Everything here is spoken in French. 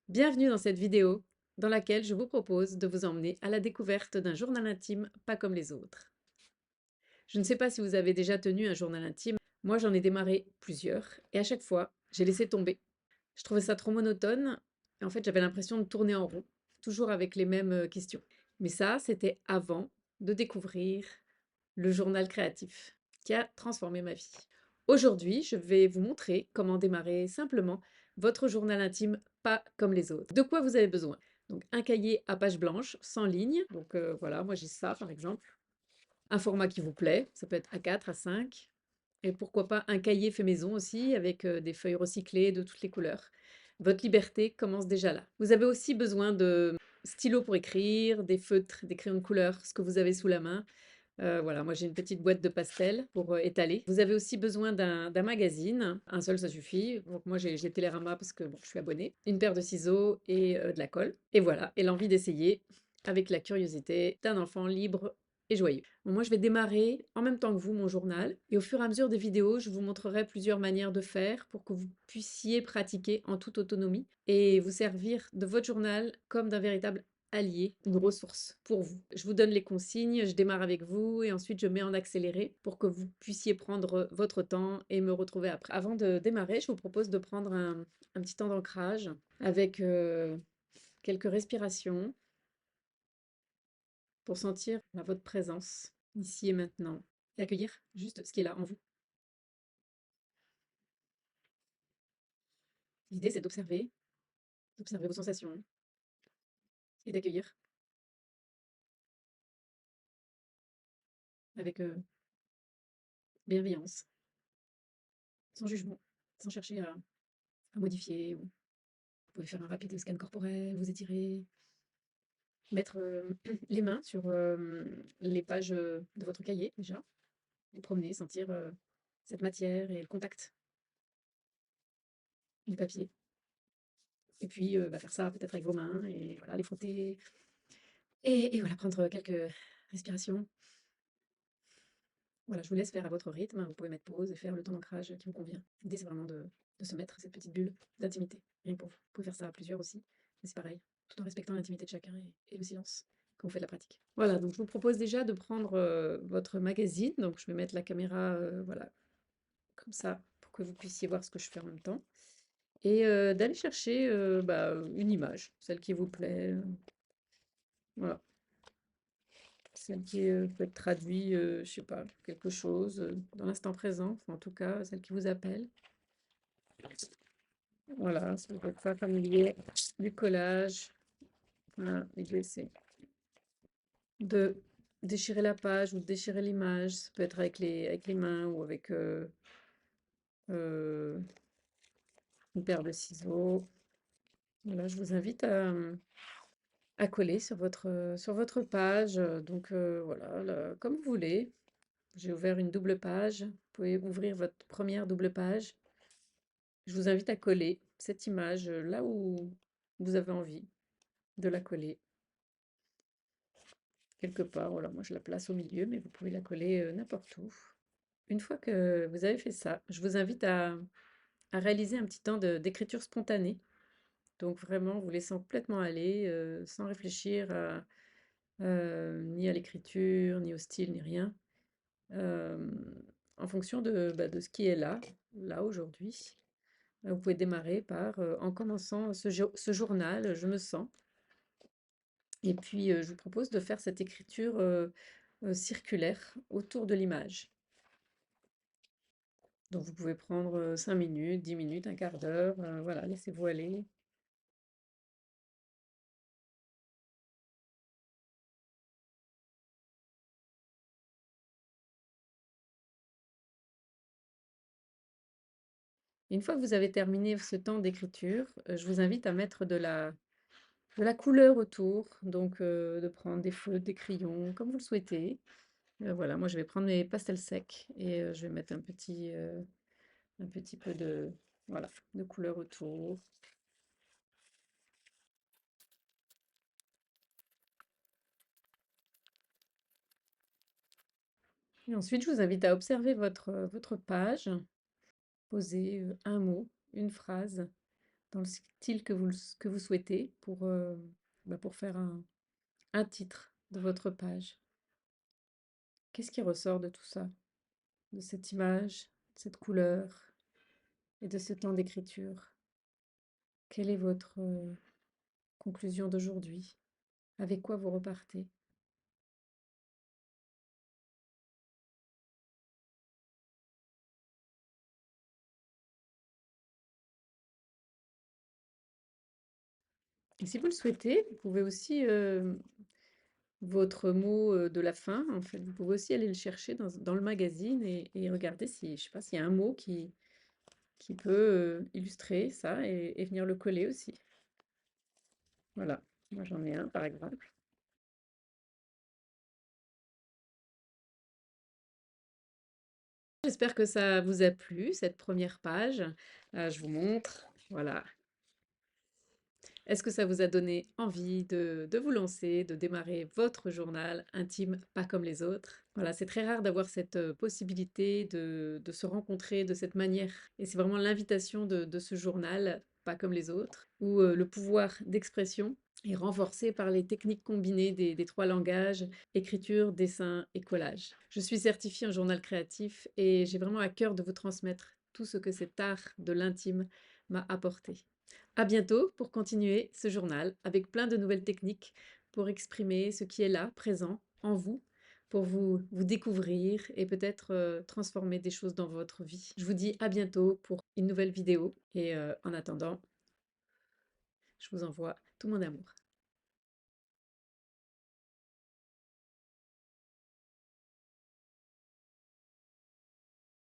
Bienvenue dans cette vidéo dans laquelle je vous propose de vous emmener à la découverte d'un journal intime pas comme les autres. Je ne sais pas si vous avez déjà tenu un journal intime, moi j'en ai démarré plusieurs et à chaque fois j'ai laissé tomber. Je trouvais ça trop monotone et en fait j'avais l'impression de tourner en rond, toujours avec les mêmes questions. Mais ça, c'était avant de découvrir le journal créatif qui a transformé ma vie. Aujourd'hui, je vais vous montrer comment démarrer simplement votre journal intime pas comme les autres. De quoi vous avez besoin? Donc un cahier à page blanche, sans ligne. Donc voilà, moi j'ai ça par exemple. Un format qui vous plaît, ça peut être A4, A5. Et pourquoi pas un cahier fait maison aussi, avec des feuilles recyclées de toutes les couleurs. Votre liberté commence déjà là. Vous avez aussi besoin de stylos pour écrire, des feutres, des crayons de couleur, ce que vous avez sous la main. Voilà, moi j'ai une petite boîte de pastels pour étaler. Vous avez aussi besoin d'un magazine, un seul ça suffit. Donc moi j'ai Télérama parce que bon, je suis abonnée. Une paire de ciseaux et de la colle. Et voilà, et l'envie d'essayer avec la curiosité d'un enfant libre et joyeux. Bon, moi je vais démarrer en même temps que vous mon journal et au fur et à mesure des vidéos, je vous montrerai plusieurs manières de faire pour que vous puissiez pratiquer en toute autonomie et vous servir de votre journal comme d'un véritable allié, une ressource pour vous. Je vous donne les consignes, je démarre avec vous et ensuite je mets en accéléré pour que vous puissiez prendre votre temps et me retrouver après. Avant de démarrer, je vous propose de prendre un petit temps d'ancrage avec quelques respirations pour sentir votre présence ici et maintenant et accueillir juste ce qui est là en vous. L'idée, c'est d'observer vos sensations et d'accueillir avec bienveillance, sans jugement, sans chercher à modifier. Vous pouvez faire un rapide scan corporel, vous étirer, mettre les mains sur les pages de votre cahier déjà, et promener, sentir cette matière et le contact du papier. Et puis faire ça peut-être avec vos mains et voilà, les frotter. Et voilà, prendre quelques respirations. Voilà, je vous laisse faire à votre rythme. Vous pouvez mettre pause et faire le temps d'ancrage qui vous convient. L'idée, c'est vraiment de se mettre cette petite bulle d'intimité, rien que pour vous. Vous pouvez faire ça à plusieurs aussi, mais c'est pareil, tout en respectant l'intimité de chacun et le silence quand vous faites la pratique. Voilà, donc je vous propose déjà de prendre votre magazine. Donc je vais mettre la caméra, voilà, comme ça, pour que vous puissiez voir ce que je fais en même temps. Et d'aller chercher une image, celle qui vous plaît. Voilà. Celle qui peut être traduite, je sais pas, quelque chose dans l'instant présent, enfin, en tout cas, celle qui vous appelle. Voilà, ça peut être pas familier, du collage. Voilà, l'idée c'est de déchirer la page ou de déchirer l'image. Ça peut être avec les mains ou avec euh, une paire de ciseaux. Voilà, je vous invite à coller sur votre page. Donc voilà, comme vous voulez. J'ai ouvert une double page. Vous pouvez ouvrir votre première double page. Je vous invite à coller cette image là où vous avez envie de la coller, quelque part. Voilà, moi je la place au milieu, mais vous pouvez la coller n'importe où. Une fois que vous avez fait ça, je vous invite à réaliser un petit temps d'écriture spontanée. Donc vraiment, vous laissant complètement aller, sans réfléchir ni à l'écriture, ni au style, ni rien. euh, En fonction de ce qui est là aujourd'hui. Vous pouvez démarrer par, en commençant ce journal, je me sens. Et puis, je vous propose de faire cette écriture circulaire autour de l'image. Donc, vous pouvez prendre 5 minutes, 10 minutes, un quart d'heure. Voilà, laissez-vous aller. Et une fois que vous avez terminé ce temps d'écriture, je vous invite à mettre de la couleur autour. Donc, de prendre des feutres, des crayons, comme vous le souhaitez. Voilà, moi, je vais prendre mes pastels secs et je vais mettre un petit peu voilà, de couleur autour. Et ensuite, je vous invite à observer votre page, poser un mot, une phrase dans le style que vous souhaitez pour faire un titre de votre page. Qu'est-ce qui ressort de tout ça? De cette image, de cette couleur et de ce temps d'écriture? Quelle est votre conclusion d'aujourd'hui? Avec quoi vous repartez? Et si vous le souhaitez, vous pouvez aussi, votre mot, de la fin, en fait, vous pouvez aussi aller le chercher dans le magazine et regarder si, je sais pas, s'il y a un mot qui peut, illustrer ça et venir le coller aussi. Voilà, moi j'en ai un par exemple. J'espère que ça vous a plu, cette première page. Je vous montre, voilà. Est-ce que ça vous a donné envie de vous lancer, de démarrer votre journal intime, pas comme les autres? Voilà, c'est très rare d'avoir cette possibilité de se rencontrer de cette manière. Et c'est vraiment l'invitation de ce journal, pas comme les autres, où le pouvoir d'expression est renforcé par les techniques combinées des trois langages, écriture, dessin et collage. Je suis certifiée en journal créatif et j'ai vraiment à cœur de vous transmettre tout ce que cet art de l'intime m'a apporté. À bientôt pour continuer ce journal avec plein de nouvelles techniques pour exprimer ce qui est là, présent, en vous, pour vous découvrir et peut-être transformer des choses dans votre vie. Je vous dis à bientôt pour une nouvelle vidéo et en attendant, je vous envoie tout mon amour.